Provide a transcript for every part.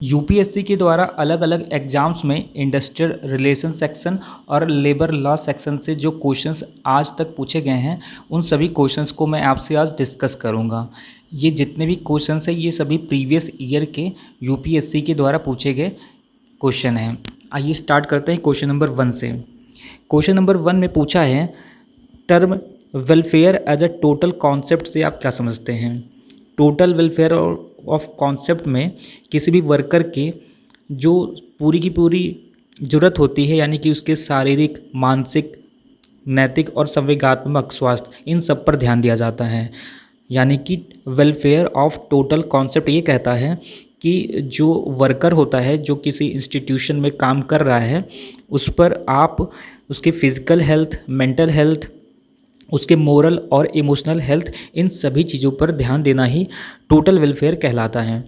UPSC के द्वारा अलग अलग एग्जाम्स में इंडस्ट्रियल रिलेशन सेक्शन और लेबर लॉ सेक्शन से जो क्वेश्चंस आज तक पूछे गए हैं उन सभी क्वेश्चंस को मैं आपसे आज डिस्कस करूंगा। ये जितने भी क्वेश्चंस हैं ये सभी प्रीवियस ईयर के यूपीएससी के द्वारा पूछे गए क्वेश्चन हैं। आइए स्टार्ट करते हैं क्वेश्चन नंबर 1 से। क्वेश्चन नंबर 1 में पूछा है term welfare as a total concept से आप क्या समझते हैं। टोटल वेलफेयर ऑफ कॉन्सेप्ट में किसी भी वर्कर के जो पूरी की पूरी ज़रूरत होती है, यानी कि उसके शारीरिक, मानसिक, नैतिक और संवेगात्मक स्वास्थ्य, इन सब पर ध्यान दिया जाता है। यानी कि वेलफेयर ऑफ टोटल कॉन्सेप्ट ये कहता है कि जो वर्कर होता है, जो किसी इंस्टीट्यूशन में काम कर रहा है, उस पर आप उसके फिज़िकल हेल्थ, मेंटल हेल्थ, उसके मोरल और इमोशनल हेल्थ, इन सभी चीज़ों पर ध्यान देना ही टोटल वेलफेयर कहलाता है।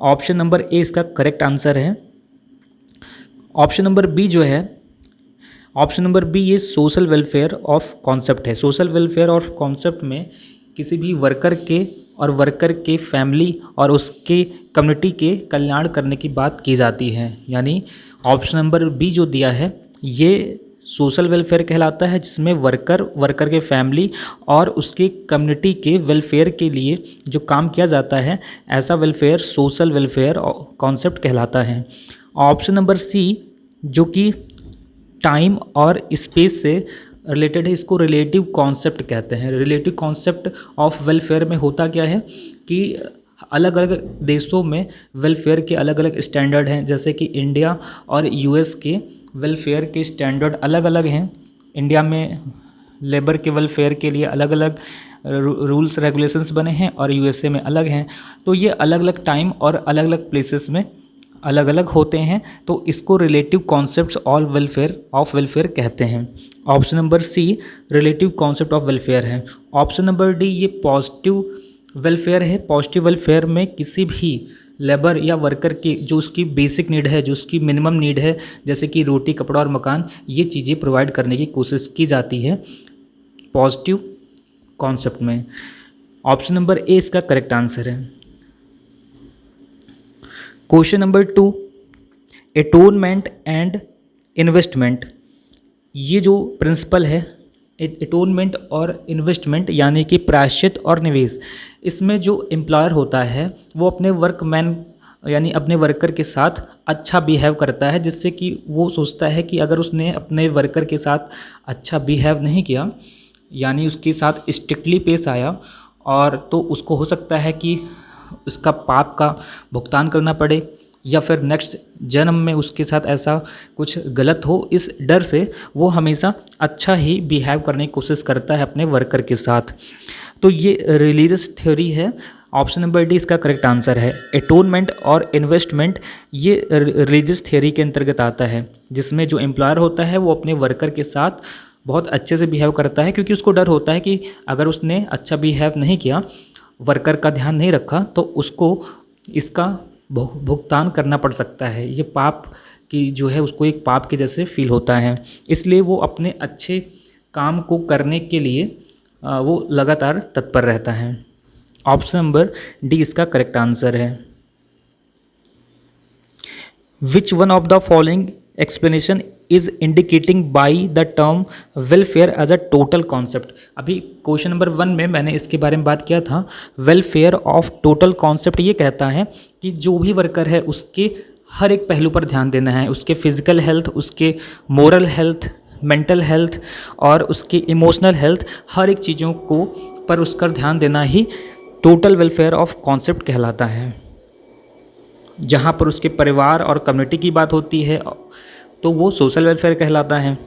ऑप्शन नंबर ए इसका करेक्ट आंसर है। ऑप्शन नंबर बी जो है, ऑप्शन नंबर बी ये सोशल वेलफेयर ऑफ कॉन्सेप्ट है। सोशल वेलफेयर ऑफ कॉन्सेप्ट में किसी भी वर्कर के और वर्कर के फैमिली और उसके कम्युनिटी के कल्याण करने की बात की जाती है। यानी ऑप्शन नंबर बी जो दिया है ये सोशल वेलफेयर कहलाता है, जिसमें वर्कर के फैमिली और उसके कम्युनिटी के वेलफेयर के लिए जो काम किया जाता है, ऐसा वेलफेयर सोशल वेलफेयर कॉन्सेप्ट कहलाता है। ऑप्शन नंबर सी जो कि टाइम और स्पेस से रिलेटेड है, इसको रिलेटिव कॉन्सेप्ट कहते हैं। रिलेटिव कॉन्सेप्ट ऑफ वेलफेयर में होता क्या है कि अलग अलग देशों में वेलफेयर के अलग अलग स्टैंडर्ड हैं। जैसे कि इंडिया और यूएस के वेलफेयर के स्टैंडर्ड अलग अलग हैं। इंडिया में लेबर के वेलफेयर के लिए अलग अलग रूल्स रेगुलेशंस बने हैं और यूएसए में अलग हैं। तो ये अलग अलग टाइम और अलग अलग प्लेसेस में अलग अलग होते हैं, तो इसको relative concepts all welfare of welfare कहते हैं। Option number C relative concept of welfare है। ऑप्शन नंबर डी ये पॉजिटिव वेलफेयर है। पॉजिटिव वेलफेयर में किसी भी लेबर या वर्कर की जो उसकी बेसिक नीड है, जो उसकी मिनिमम नीड है, जैसे कि रोटी, कपड़ा और मकान, ये चीज़ें प्रोवाइड करने की कोशिश की जाती है पॉजिटिव कॉन्सेप्ट में। ऑप्शन नंबर ए इसका करेक्ट आंसर है। क्वेश्चन नंबर 2 एटोनमेंट एंड इन्वेस्टमेंट, ये जो प्रिंसिपल है एटोनमेंट और इन्वेस्टमेंट यानी कि प्रायश्चित और निवेश, इसमें जो एम्प्लॉयर होता है वो अपने वर्कमैन यानी अपने वर्कर के साथ अच्छा बिहेव करता है, जिससे कि वो सोचता है कि अगर उसने अपने वर्कर के साथ अच्छा बिहेव नहीं किया, यानी उसके साथ स्ट्रिक्टली पेश आया, और तो उसको हो सकता है कि उसका पाप का भुगतान करना पड़े या फिर नेक्स्ट जन्म में उसके साथ ऐसा कुछ गलत हो। इस डर से वो हमेशा अच्छा ही बिहेव करने की कोशिश करता है अपने वर्कर के साथ। तो ये रिलीजियस थ्योरी है। ऑप्शन नंबर डी इसका करेक्ट आंसर है। एटोनमेंट और इन्वेस्टमेंट ये रिलीजियस थ्योरी के अंतर्गत आता है, जिसमें जो एम्प्लॉयर होता है वो अपने वर्कर के साथ बहुत अच्छे से बिहेव करता है, क्योंकि उसको डर होता है कि अगर उसने अच्छा बिहेव नहीं किया, वर्कर का ध्यान नहीं रखा, तो उसको इसका भुगतान करना पड़ सकता है। ये पाप की जो है उसको एक पाप के जैसे फील होता है, इसलिए वो अपने अच्छे काम को करने के लिए वो लगातार तत्पर रहता है। ऑप्शन नंबर डी इसका करेक्ट आंसर है। Which one of the following explanation is indicating by the term welfare as a total concept. अभी क्वेश्चन नंबर 1 में मैंने इसके बारे में बात किया था। वेलफेयर ऑफ टोटल कॉन्सेप्ट ये कहता है कि जो भी वर्कर है उसके हर एक पहलू पर ध्यान देना है। उसके फिजिकल हेल्थ, उसके मोरल हेल्थ, मेंटल हेल्थ और उसके इमोशनल हेल्थ, हर एक चीज़ों को पर उसका ध्यान देना ही टोटल वेलफेयर ऑफ कॉन्सेप्ट कहलाता है। जहाँ पर उसके परिवार और कम्युनिटी की बात होती है तो वो सोशल वेलफेयर कहलाता है।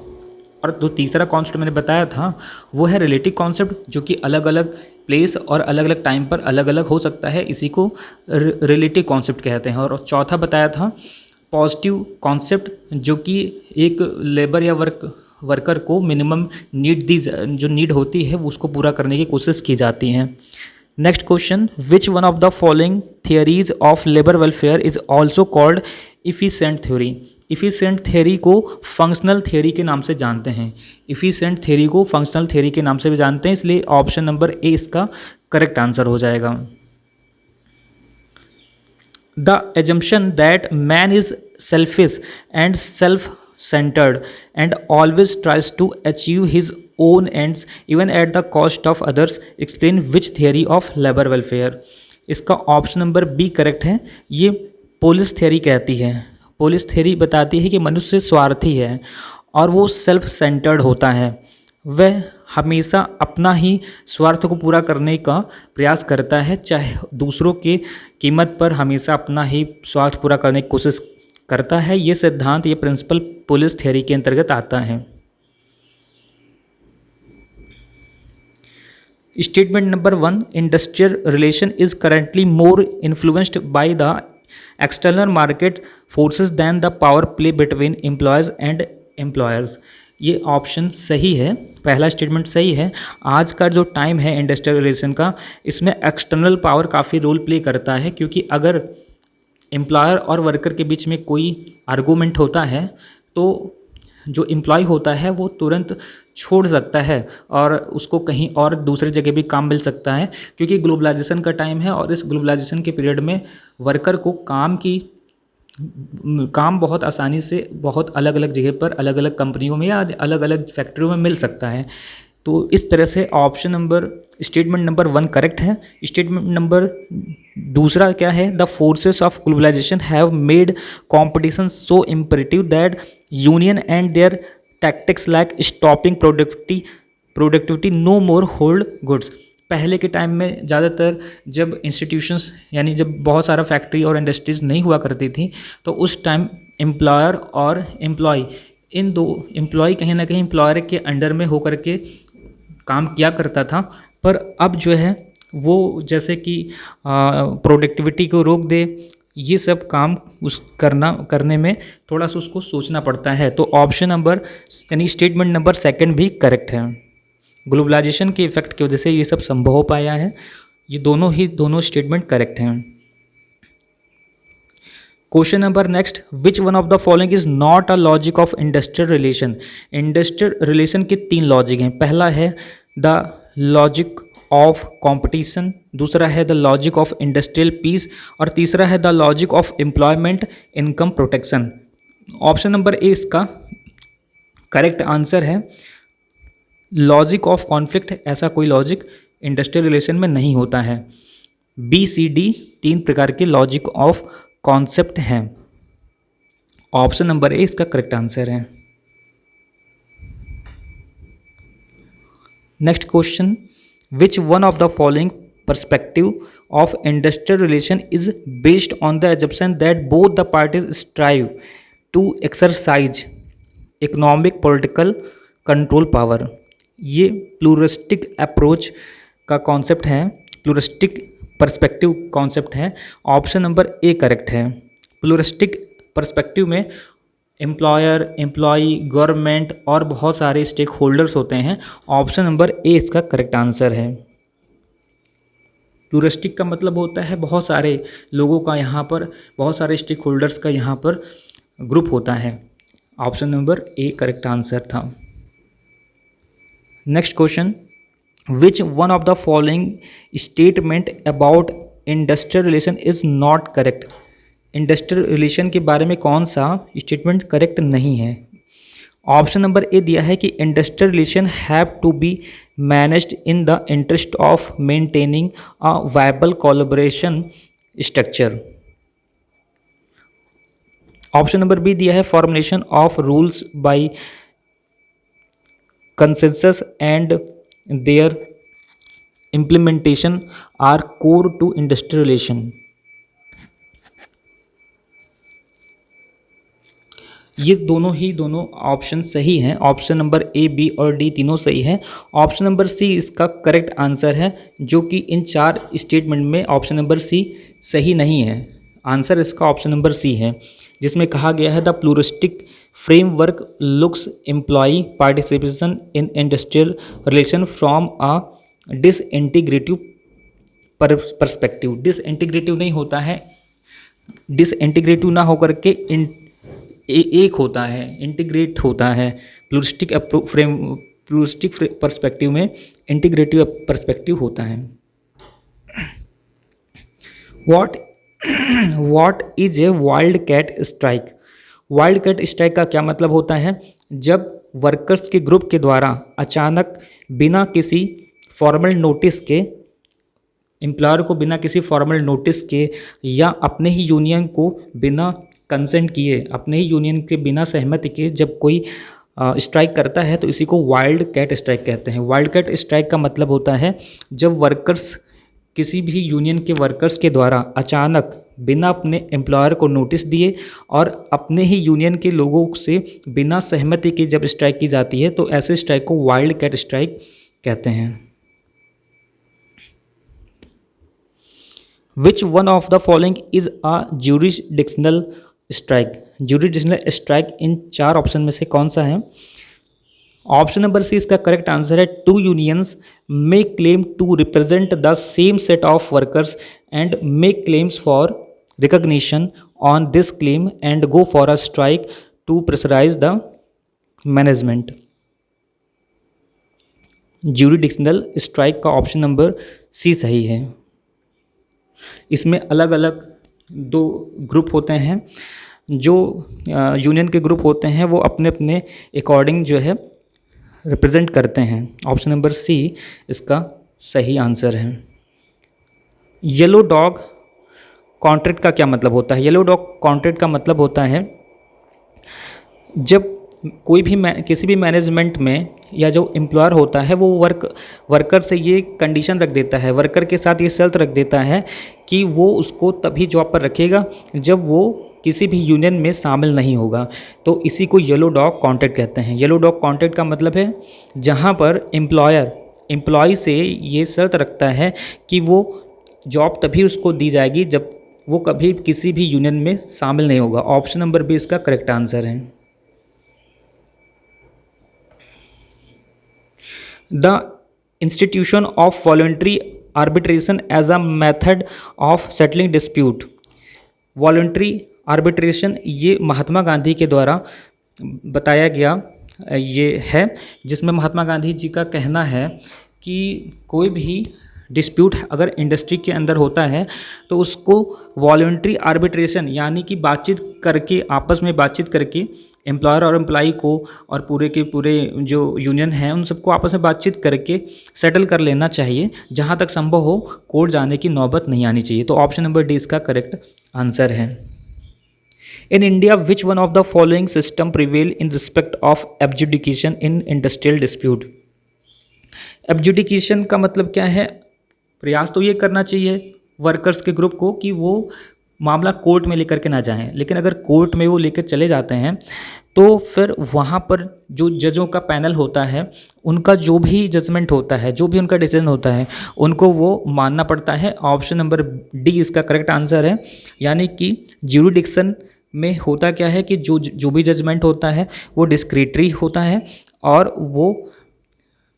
और जो तीसरा कॉन्सेप्ट मैंने बताया था वो है रिलेटिव कॉन्सेप्ट, जो कि अलग अलग प्लेस और अलग अलग टाइम पर अलग अलग हो सकता है, इसी को रिलेटिव कॉन्सेप्ट कहते हैं। और चौथा बताया था पॉजिटिव कॉन्सेप्ट, जो कि एक लेबर या वर्कर को मिनिमम नीड जो नीड होती है वो उसको पूरा करने की कोशिश की जाती है। Next question, which one of the following theories of labour welfare is also called efficient theory. Efficient theory को फंक्शनल थ्योरी के नाम से जानते हैं। इफिशिएंट थ्योरी को फंक्शनल थ्योरी के नाम से भी जानते हैं, इसलिए ऑप्शन नंबर ए इसका करेक्ट आंसर हो जाएगा। The assumption that man is selfish and self-centered and always tries to achieve his own ends even at the cost of others explain which theory of labor welfare। इसका option number B correct है। ये police theory कहती है। Police theory बताती है कि मनुष्य स्वार्थी है और वो सेल्फ सेंटर्ड होता है। वह हमेशा अपना ही स्वार्थ को पूरा करने का प्रयास करता है, चाहे दूसरों के कीमत पर हमेशा अपना ही स्वार्थ पूरा करने की कोशिश करता है। ये सिद्धांत, ये प्रिंसिपल पोलिस थ्योरी के अंतर्गत आता है। Statement number 1, industrial relation is currently more influenced by the external market forces than the power play between employees and employers. ये ऑप्शन सही है, पहला स्टेटमेंट सही है। आज का जो टाइम है इंडस्ट्रियल रिलेशन का, इसमें एक्सटर्नल पावर काफ़ी रोल प्ले करता है, क्योंकि अगर एम्प्लॉयर और वर्कर के बीच में कोई आर्गूमेंट होता है तो जो एम्प्लॉय होता है वो तुरंत छोड़ सकता है और उसको कहीं और दूसरी जगह भी काम मिल सकता है, क्योंकि ग्लोबलाइजेशन का टाइम है और इस ग्लोबलाइजेशन के पीरियड में वर्कर को काम बहुत आसानी से बहुत अलग अलग जगह पर अलग अलग कंपनियों में या अलग अलग फैक्ट्रियों में मिल सकता है। तो इस तरह से option number statement number 1 correct है। स्टेटमेंट नंबर दूसरा क्या है? The forces of globalization have made competition so imperative that union and their tactics like stopping productivity no more hold goods. पहले के टाइम में ज़्यादातर जब इंस्टीट्यूशंस यानी जब बहुत सारा फैक्ट्री और इंडस्ट्रीज़ नहीं हुआ करती थी तो उस टाइम एम्प्लॉयर और एम्प्लॉय, इन दो एम्प्लॉय कहीं ना कहीं एम्प्लॉयर के अंडर में होकर के काम किया करता था। पर अब जो है वो जैसे कि प्रोडक्टिविटी को रोक दे, ये सब काम करने में थोड़ा सा उसको सोचना पड़ता है। तो ऑप्शन नंबर यानी स्टेटमेंट नंबर 2 भी करेक्ट है। ग्लोबलाइजेशन के इफेक्ट की वजह से ये सब संभव हो पाया है। ये दोनों स्टेटमेंट करेक्ट हैं। Question number next, which one of the following is not a logic of industrial relation. Industrial relation के 3 लॉजिक हैं। पहला है द लॉजिक ऑफ कंपटीशन, दूसरा है the logic of industrial peace और तीसरा है the logic of employment income protection. Option number A इसका करेक्ट आंसर है। लॉजिक ऑफ कॉन्फ्लिक्ट, ऐसा कोई लॉजिक इंडस्ट्रियल रिलेशन में नहीं होता है। बी सी डी 3 प्रकार के लॉजिक ऑफ कॉन्सेप्ट हैं। ऑप्शन नंबर ए इसका करेक्ट आंसर है। Next question, which one of the following perspective of industrial relation is based on the assumption that both the parties strive to exercise economic political control power. ये pluralistic approach का concept है, pluralistic perspective concept है। Option number A correct है। Pluralistic perspective में employer, employee, government और बहुत सारे stake holders होते हैं। ऑप्शन नंबर ए इसका करेक्ट आंसर है। प्लूरिस्टिक का मतलब होता है बहुत सारे लोगों का, यहाँ पर बहुत सारे स्टेक होल्डर्स का यहाँ पर ग्रुप होता है। Option number A correct answer था। Next question, which one of the following statement about industrial relation is not correct. Industrial relation के बारे में कौन सा स्टेटमेंट करेक्ट नहीं है। ऑप्शन नंबर ए दिया है कि industrial relation have to be managed in the interest of maintaining a viable collaboration structure. Option number B दिया है formulation of rules by consensus and their implementation are core to industrial relation. ये दोनों ऑप्शन सही हैं। Option number A, B और D तीनों सही हैं। ऑप्शन नंबर सी इसका करेक्ट आंसर है, जो कि इन 4 स्टेटमेंट में ऑप्शन नंबर सी सही नहीं है। आंसर इसका ऑप्शन नंबर सी है, जिसमें कहा गया है the pluralistic framework looks employ participation in industrial relation from a disintegrative perspective. Disintegrative नहीं होता है, डिसइंटीग्रेटिव ना होकर के एक होता है, इंटीग्रेट होता है। प्लूरिस्टिक पर्सपेक्टिव में इंटीग्रेटिव पर्सपेक्टिव होता है। What what is a wild cat strike? Wild cat strike का क्या मतलब होता है? जब वर्कर्स के ग्रुप के द्वारा अचानक बिना किसी फॉर्मल नोटिस के, एम्प्लॉयर को बिना किसी फॉर्मल नोटिस के या अपने ही यूनियन को बिना कंसेंट किए, अपने ही यूनियन के बिना सहमति के जब कोई स्ट्राइक करता है तो इसी को वाइल्ड कैट स्ट्राइक कहते हैं। वाइल्ड कैट स्ट्राइक का मतलब होता है जब वर्कर्स, किसी भी यूनियन के वर्कर्स के द्वारा अचानक बिना अपने एम्प्लॉयर को नोटिस दिए और अपने ही यूनियन के लोगों से बिना सहमति के जब स्ट्राइक की जाती है तो ऐसे स्ट्राइक को वाइल्ड कैट स्ट्राइक कहते हैं। Which one of the following is a jurisdictional strike? Jurisdictional strike in 4 option में से कौन सा है? ऑप्शन नंबर सी इसका करेक्ट आंसर है। 2 unions may claim to represent the same set of workers and make claims for recognition on this claim and go for a strike to pressurise the management. Jurisdictional strike का option number C सही है। इसमें अलग अलग 2 group होते हैं। जो union के ग्रुप होते हैं वो अपने अपने अकॉर्डिंग जो है रिप्रेजेंट करते हैं। ऑप्शन नंबर सी इसका सही आंसर है। येलो डॉग कॉन्ट्रैक्ट का क्या मतलब होता है? येलो डॉग कॉन्ट्रैक्ट का मतलब होता है जब कोई भी किसी भी मैनेजमेंट में या जो एम्प्लॉयर होता है वो वर्कर से ये कंडीशन रख देता है, वर्कर के साथ ये शर्त रख देता है कि वो उसको तभी जॉब पर रखेगा जब वो किसी भी यूनियन में शामिल नहीं होगा। तो इसी को येलो डॉग कॉन्ट्रैक्ट कहते हैं। येलो डॉग कॉन्ट्रैक्ट का मतलब है जहाँ पर एम्प्लॉयर एम्प्लॉय से ये शर्त रखता है कि वो जॉब तभी उसको दी जाएगी जब वो कभी किसी भी यूनियन में शामिल नहीं होगा। ऑप्शन नंबर बी इसका करेक्ट आंसर है। The institution of voluntary arbitration as a method of settling dispute. Voluntary arbitration ये महात्मा गांधी के द्वारा बताया गया ये है, जिसमें महात्मा गांधी जी का कहना है कि कोई भी डिस्प्यूट अगर इंडस्ट्री के अंदर होता है तो उसको वॉलंटरी आर्बिट्रेशन यानी कि बातचीत करके, आपस में बातचीत करके एम्प्लॉयर और एम्प्लॉई को और पूरे के पूरे जो यूनियन हैं उन सबको आपस में बातचीत करके सेटल कर लेना चाहिए। जहाँ तक संभव हो कोर्ट जाने की नौबत नहीं आनी चाहिए। तो ऑप्शन नंबर डी इसका करेक्ट आंसर है। In India which one of the following system prevail in respect of adjudication in industrial dispute? Adjudication का मतलब क्या है? प्रयास तो ये करना चाहिए वर्कर्स के ग्रुप को कि वो मामला कोर्ट में लेकर के ना जाएं, लेकिन अगर कोर्ट में वो लेकर चले जाते हैं तो फिर वहाँ पर जो जजों का पैनल होता है उनका जो भी जजमेंट होता है, जो भी उनका डिसीजन होता है, उनको वो मानना पड़ता है। ऑप्शन नंबर डी इसका करेक्ट आंसर है। यानी कि ज्यूरिडिक्शन में होता क्या है कि जो भी जजमेंट होता है वो डिस्क्रिटरी होता है और वो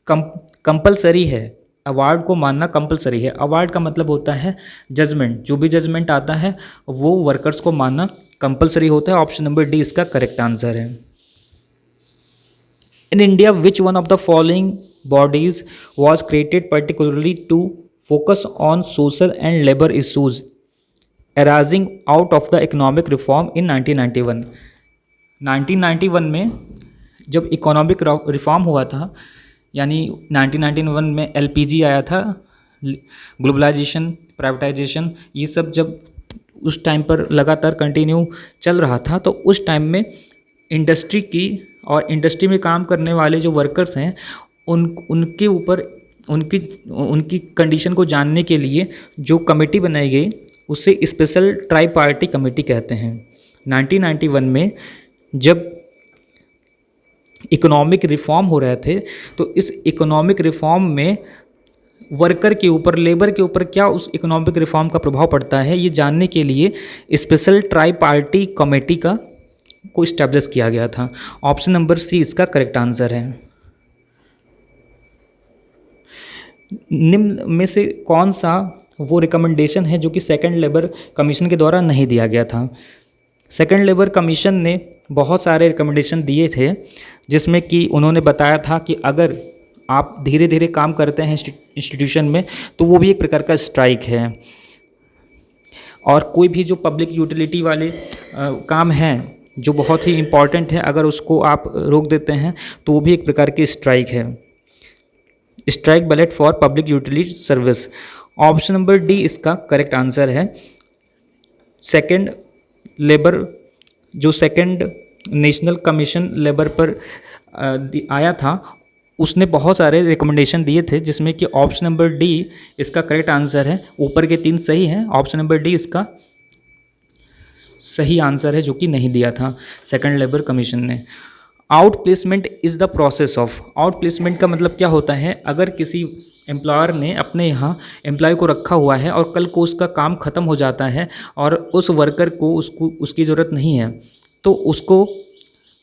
कंपलसरी है। अवार्ड को मानना कंपलसरी है। अवार्ड का मतलब होता है जजमेंट, जो भी जजमेंट आता है वो वर्कर्स को मानना कंपलसरी होता है। ऑप्शन नंबर डी इसका करेक्ट आंसर है। In India which one of the following bodies was created particularly to focus on social and labour issues arising out of the economic reform in 1991? 1991 में जब economic reform हुआ था, यानी 1991 में LPG आया था, ग्लोबलाइजेशन, प्राइवेटाइजेशन, ये सब जब उस टाइम पर लगातार कंटिन्यू चल रहा था तो उस टाइम में इंडस्ट्री की और इंडस्ट्री में काम करने वाले जो वर्कर्स हैं उनके ऊपर उनकी कंडीशन को जानने के लिए जो कमेटी बनाई गई उसे स्पेशल ट्राई पार्टी कमेटी कहते हैं। 1991 में जब इकोनॉमिक रिफॉर्म हो रहे थे तो इस इकोनॉमिक रिफॉर्म में वर्कर के ऊपर, लेबर के ऊपर क्या उस इकोनॉमिक रिफॉर्म का प्रभाव पड़ता है ये जानने के लिए स्पेशल ट्राई पार्टी कमेटी को इस्टेब्लिश किया गया था। ऑप्शन नंबर सी इसका करेक्ट आंसर है। निम्न में से कौन सा वो रिकमेंडेशन है जो कि सेकंड लेबर कमीशन के द्वारा नहीं दिया गया था? सेकंड लेबर कमीशन ने बहुत सारे रिकमेंडेशन दिए थे जिसमें कि उन्होंने बताया था कि अगर आप धीरे धीरे काम करते हैं इंस्टीट्यूशन में तो वो भी एक प्रकार का स्ट्राइक है। और कोई भी जो पब्लिक यूटिलिटी वाले काम हैं जो बहुत ही इम्पॉर्टेंट है, अगर उसको आप रोक देते हैं तो वो भी एक प्रकार की स्ट्राइक है। Strike ballot for public utility service. Option number D इसका करेक्ट आंसर है। सेकंड लेबर, जो सेकंड नेशनल कमीशन लेबर पर आया था, उसने बहुत सारे रिकमेंडेशन दिए थे, जिसमें कि ऑप्शन नंबर डी इसका करेक्ट आंसर है। ऊपर के 3 सही हैं, ऑप्शन नंबर डी इसका सही आंसर है, जो कि नहीं दिया था सेकंड लेबर कमीशन ने। Out placement is the process of. Out placement का मतलब क्या होता है? अगर किसी एम्प्लॉयर ने अपने यहाँ एम्प्लॉय को रखा हुआ है और कल को उसका काम ख़त्म हो जाता है और उस वर्कर को उसकी ज़रूरत नहीं है, तो उसको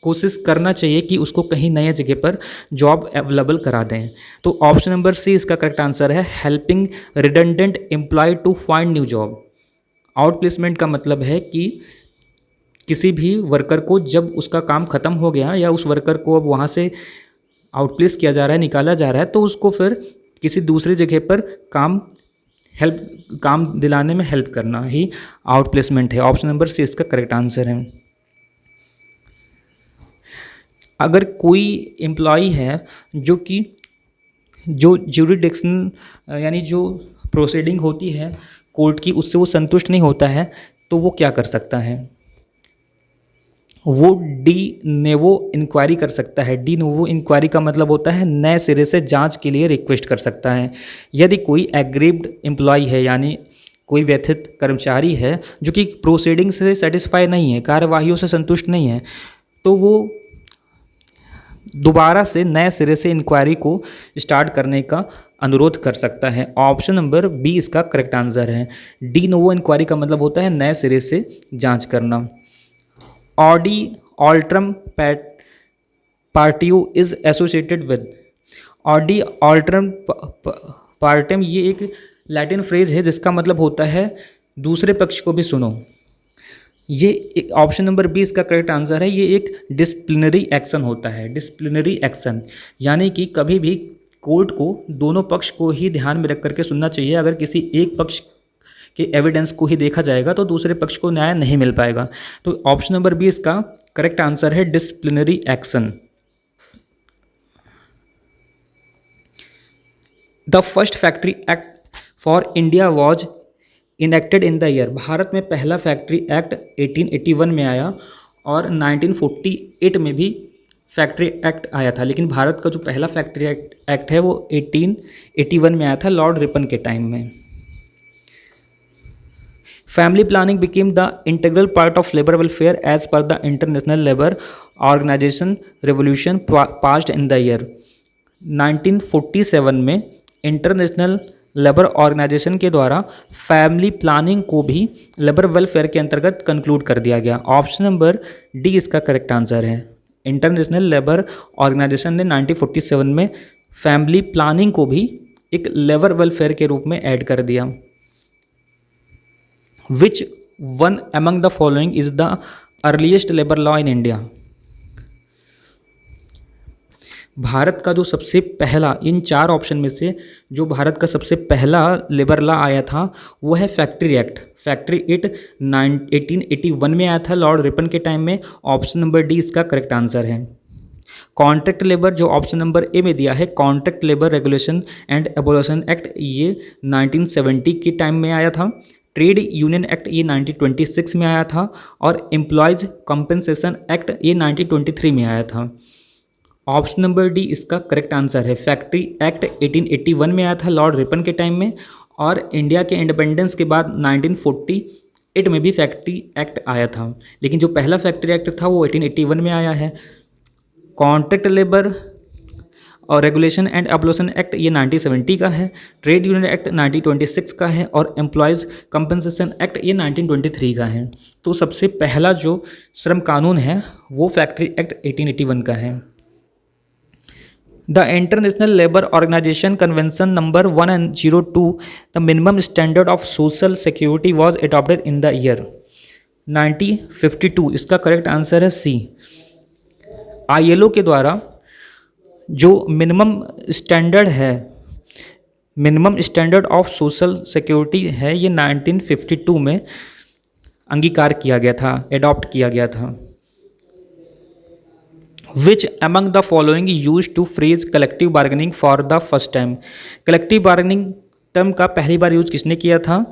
कोशिश करना चाहिए कि उसको कहीं नए जगह पर जॉब अवेलेबल करा दें। तो ऑप्शन नंबर सी इसका करेक्ट आंसर है, helping redundant employ to find new job. Out placement का मतलब है कि किसी भी वर्कर को जब उसका काम ख़त्म हो गया या उस वर्कर को अब वहाँ से आउटप्लेस किया जा रहा है, निकाला जा रहा है, तो उसको फिर किसी दूसरी जगह पर काम दिलाने में हेल्प करना ही आउट प्लेसमेंट है। ऑप्शन नंबर सी इसका करेक्ट आंसर है। अगर कोई एम्प्लॉई है जो ज्यूरिडिक्शन यानी जो प्रोसीडिंग होती है कोर्ट की, उससे वो संतुष्ट नहीं होता है, तो वो क्या कर सकता है? वो डी नोवो इंक्वायरी कर सकता है। डी नोवो इंक्वायरी का मतलब होता है नए सिरे से जांच के लिए रिक्वेस्ट कर सकता है। यदि कोई एग्रीव्ड एम्प्लॉय है, यानी कोई व्यथित कर्मचारी है जो कि प्रोसीडिंग से सेटिस्फाई नहीं है, कार्यवाहियों से संतुष्ट नहीं है, तो वो दोबारा से नए सिरे से इंक्वायरी को स्टार्ट करने का अनुरोध कर सकता है। ऑप्शन नंबर बी इसका करेक्ट आंसर है। डी नोवो इंक्वायरी का मतलब होता है नए सिरे से जांच करना। Audi alteram partem is associated with. Audi alteram partem ये एक लैटिन फ्रेज है जिसका मतलब होता है दूसरे पक्ष को भी सुनो। ये ऑप्शन नंबर बी इसका करेक्ट आंसर है। ये एक डिसिप्लिनरी एक्शन होता है। डिसिप्लिनरी एक्शन यानी कि कभी भी कोर्ट को दोनों पक्ष को ही ध्यान में रख करके सुनना चाहिए। अगर किसी एक पक्ष के एविडेंस को ही देखा जाएगा तो दूसरे पक्ष को न्याय नहीं मिल पाएगा। तो ऑप्शन नंबर बी इसका करेक्ट आंसर है, disciplinary action. The first factory act for India was enacted in the year. Bharat में पहला फैक्ट्री एक्ट 1881 में आया और 1948 में भी फैक्ट्री एक्ट आया था, लेकिन भारत का जो पहला फैक्ट्री एक्ट है वो 1881 में आया था, लॉर्ड रिपन के टाइम में। Family planning became the integral part of labour welfare as per the International Labour Organization revolution passed in the year. 1947 में इंटरनेशनल लेबर ऑर्गेनाइजेशन के द्वारा फैमिली प्लानिंग को भी लेबर वेलफेयर के अंतर्गत कंक्लूड कर दिया गया। ऑप्शन नंबर डी इसका करेक्ट आंसर है। इंटरनेशनल लेबर ऑर्गेनाइजेशन ने 1947 में फैमिली प्लानिंग को भी एक लेबर वेलफेयर के रूप में ऐड कर दिया। Which one among the following is the earliest labour law in India. Bharat का जो सबसे पहला, इन 4 ऑप्शन में से जो भारत का सबसे पहला लेबर लॉ आया था वो है फैक्ट्री एक्ट। फैक्ट्री एक्ट 1881 में आया था लॉर्ड रिपन के टाइम में। ऑप्शन नंबर डी इसका करेक्ट आंसर है। कॉन्ट्रैक्ट लेबर जो ऑप्शन नंबर ए में दिया है, contract labour regulation and abolition act, ये 1970 के टाइम में आया था। ट्रेड यूनियन एक्ट ये 1926 में आया था और एम्प्लॉयज़ कॉम्पेंसेशन एक्ट ये 1923 में आया था। ऑप्शन नंबर डी इसका करेक्ट आंसर है। फैक्ट्री एक्ट 1881 में आया था लॉर्ड रिपन के टाइम में, और इंडिया के इंडिपेंडेंस के बाद 1948 में भी फैक्ट्री एक्ट आया था, लेकिन जो पहला फैक्ट्री एक्ट था वो 1881 में आया है। कॉन्ट्रैक्ट लेबर और रेगुलेशन एंड एबोलिशन एक्ट ये 1970 का है। ट्रेड यूनियन एक्ट 1926 का है और एम्प्लॉयज़ कंपनसेशन एक्ट ये 1923 का है। तो सबसे पहला जो श्रम कानून है वो फैक्ट्री एक्ट 1881 का है। The International Labour Organization Convention number 102, the minimum standard of social security was adopted in the year 1952। इसका करेक्ट आंसर है सी। ILO के द्वारा जो मिनिमम स्टैंडर्ड है minimum standard of social security है, ये 1952 में अंगीकार किया गया था, एडॉप्ट किया गया था। Which among the following use to phrase collective bargaining for the first time? Collective bargaining term का पहली बार यूज किसने किया था?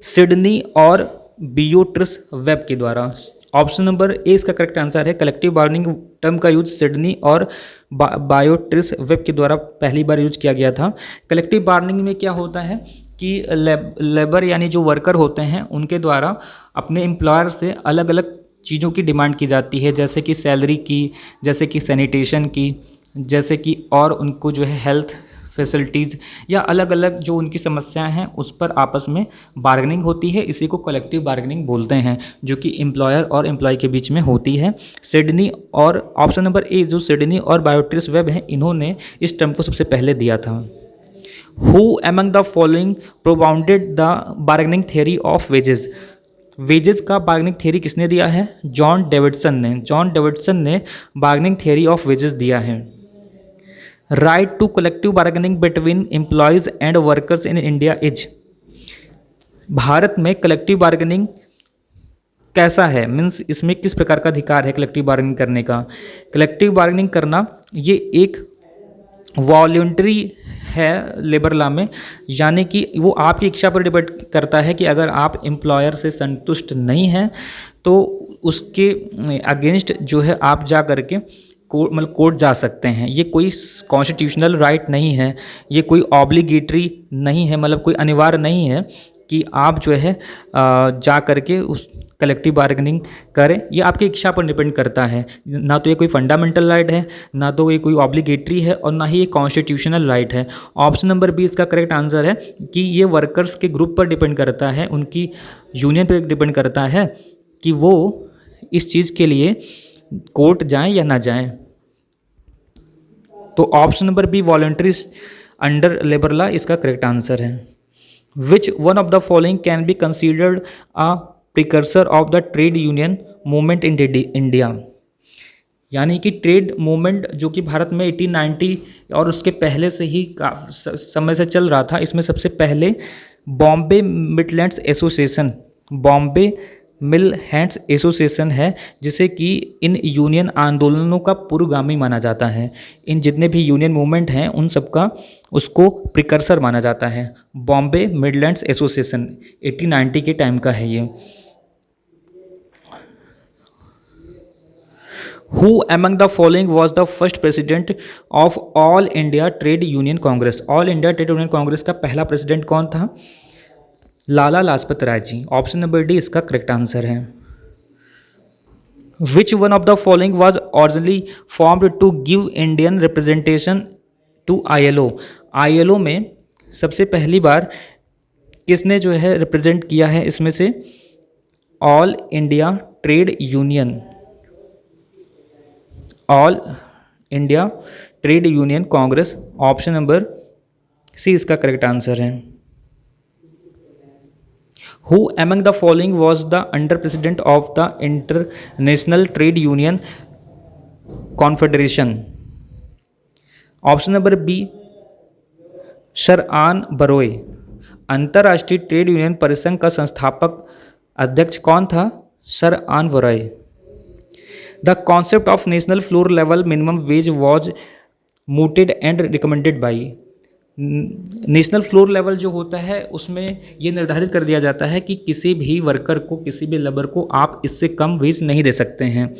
सिडनी और बियोट्रिस वेब के द्वारा। ऑप्शन नंबर ए इसका करेक्ट आंसर है। कलेक्टिव बार्गेनिंग टर्म का यूज सिडनी और बायोट्रिस वेब के द्वारा पहली बार यूज किया गया था। कलेक्टिव बार्गेनिंग में क्या होता है कि लेबर यानी जो वर्कर होते हैं उनके द्वारा अपने एम्प्लॉयर से अलग अलग चीज़ों की डिमांड की जाती है, जैसे कि सैलरी की, जैसे कि सैनिटेशन की, जैसे कि और उनको जो है हेल्थ फैसिलिटीज़ या अलग अलग जो उनकी समस्याएं हैं उस पर आपस में बार्गेनिंग होती है। इसी को कलेक्टिव बार्गेनिंग बोलते हैं, जो कि एम्प्लॉयर और एम्प्लॉय के बीच में होती है। सिडनी और ऑप्शन नंबर ए जो सिडनी और बायोट्रिस वेब हैं, इन्होंने इस टर्म को सबसे पहले दिया था। Who among the following propounded the bargaining theory of wages? Wages का बार्गेनिंग थियरी किसने दिया है? जॉन डेविडसन ने। जॉन डेविडसन ने बार्गेनिंग थियरी ऑफ वेजेस दिया है। Right to collective bargaining between employees and workers in India is? Bharat में collective bargaining कैसा है, मीन्स इसमें किस प्रकार का अधिकार है कलेक्टिव बार्गेनिंग करने का? कलेक्टिव बार्गेनिंग करना ये एक वॉल्यूंटरी है लेबर लॉ में, यानी कि वो आपकी इच्छा पर डिपेंड करता है कि अगर आप एम्प्लॉयर से संतुष्ट नहीं हैं तो उसके अगेंस्ट जो है आप जा करके कोर्ट जा सकते हैं। ये कोई कॉन्स्टिट्यूशनल राइट नहीं है, ये कोई ऑब्लिगेटरी नहीं है, मतलब कोई अनिवार्य नहीं है कि आप जो है जा करके उस कलेक्टिव बार्गेनिंग करें। ये आपकी इच्छा पर डिपेंड करता है। ना तो ये कोई फंडामेंटल राइट है, ना तो ये कोई ऑब्लिगेटरी है, और ना ही ये कॉन्स्टिट्यूशनल राइट है। ऑप्शन नंबर बी इसका करेक्ट आंसर है कि ये वर्कर्स के ग्रुप पर डिपेंड करता है, उनकी यूनियन पर डिपेंड करता है कि वो इस चीज़ के लिए कोर्ट जाएं या ना जाएं। तो option number B voluntary under labour law इसका करेक्ट आंसर है। Which one of the following can be considered a precursor of the trade union movement in India? यानी कि ट्रेड मूवमेंट जो कि भारत में 1890 और उसके पहले से ही समय से चल रहा था, इसमें सबसे पहले बॉम्बे मिडलैंड्स एसोसिएशन, बॉम्बे मिल हैंड्स एसोसिएशन है, जिसे कि इन यूनियन आंदोलनों का पूर्वगामी माना जाता है। इन जितने भी यूनियन मूवमेंट हैं उन सबका उसको प्रिकर्सर माना जाता है। बॉम्बे मिडलैंड्स एसोसिएशन 1890 के टाइम का है ये। Who among the following was the first president of all India trade union congress? All India trade union congress का पहला प्रेसिडेंट कौन था? Lala Lajpat Rai ji. Option number D इसका करेक्ट आंसर है। Which one of the following was originally formed to give Indian representation to ILO? ILO में सबसे पहली बार किसने जो है रिप्रेजेंट किया है इसमें से? All India trade union, all India trade union congress. Option number C इसका करेक्ट आंसर है। Who among the following was the under president of the International Trade Union Confederation? Option number B sir आन बरोए। अंतर्राष्ट्रीय trade union परिसंघ का संस्थापक अध्यक्ष कौन था? सर आन बरोए। The concept of national floor level minimum wage was mooted and recommended by? National floor level जो होता है उसमें ये निर्धारित कर दिया जाता है कि किसी भी वर्कर को, किसी भी लेबर को आप इससे कम वेज नहीं दे सकते हैं।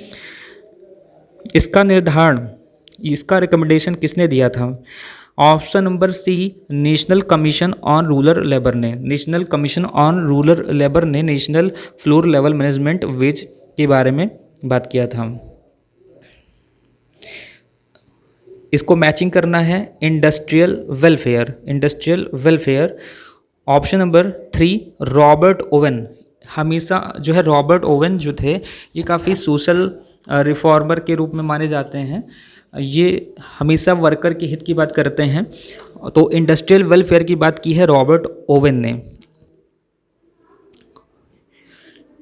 इसका निर्धारण, इसका रिकमेंडेशन किसने दिया था? Option number C National commission on Rural Labour ने। National commission on Rural Labour ने national floor level management wage के बारे में बात किया था। इसको मैचिंग करना है industrial welfare, industrial welfare. Option number 3 Robert oven. हमेशा जो है रॉबर्ट ओवन जो थे ये काफ़ी सोशल रिफॉर्मर के रूप में माने जाते हैं। ये हमेशा वर्कर के हित की बात करते हैं। तो इंडस्ट्रियल वेलफेयर की बात की है रॉबर्ट ओवन ने।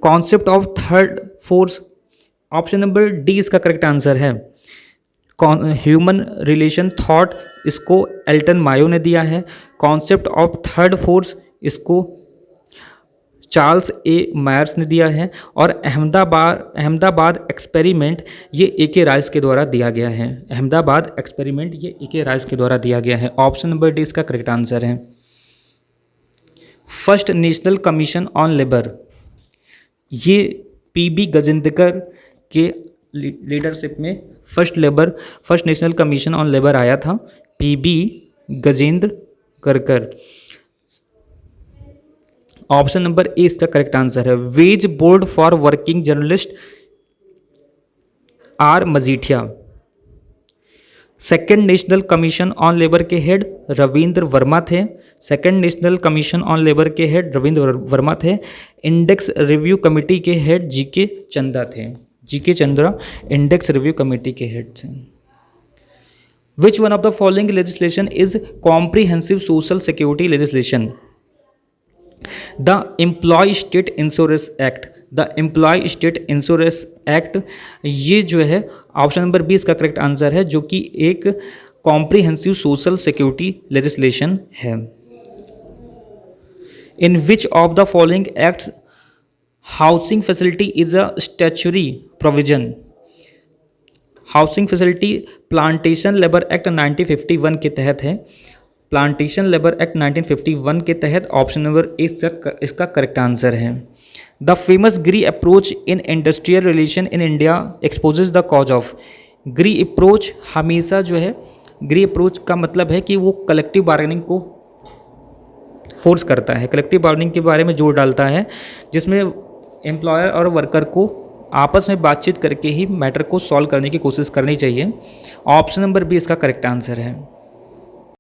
Concept of third force, option number D इसका करेक्ट आंसर है। ह्यूमन रिलेशन थॉट, इसको एल्टन मायो ने दिया है। कॉन्सेप्ट ऑफ थर्ड फोर्स, इसको चार्ल्स ए मायर्स ने दिया है। और अहमदाबाद एक्सपेरिमेंट, ये ए के राइस के द्वारा दिया गया है। अहमदाबाद एक्सपेरिमेंट ये ए के राइस के द्वारा दिया गया है। ऑप्शन नंबर डी इसका करेक्ट आंसर है। First national commission on labour, ये पीबी गजेंद्रकर के लीडरशिप में first national commission on labour आया था, PB Gajendragadkar. Option number A इसका करेक्ट आंसर है। Wage board for working journalist, R Majithia. Second national commission on labour के head Ravindra Varma थे। Second national commission on labour के हेड रविंद्र वर्मा थे। इंडेक्स रिव्यू कमेटी के head GK Chanda थे। G K Chandra index review committee के head थे। Which one of the following legislation is comprehensive social security legislation? The employ state insurance act. The employ state insurance act, ये जो है option number B इसका correct answer है, जो कि एक कॉम्प्रिहेंसिव सोशल सिक्योरिटी लेजिस्लेशन है। In which of the following acts housing facility is a statutory provision? Housing facility plantation labour act 1951 के तहत है। प्लांटेशन लेबर एक्ट 1951 के तहत ऑप्शन नंबर ए इसका करेक्ट आंसर है। The famous Giri approach in industrial relation in India exposes the cause of. Giri approach हमेशा जो है, ग्री अप्रोच का मतलब है कि वो कलेक्टिव बार्गेनिंग को फोर्स करता है, कलेक्टिव बार्गेनिंग के बारे में जोर डालता है, जिसमें एम्प्लॉयर और वर्कर को आपस में बातचीत करके ही मैटर को सॉल्व करने की कोशिश करनी चाहिए। ऑप्शन नंबर बी इसका करेक्ट आंसर है।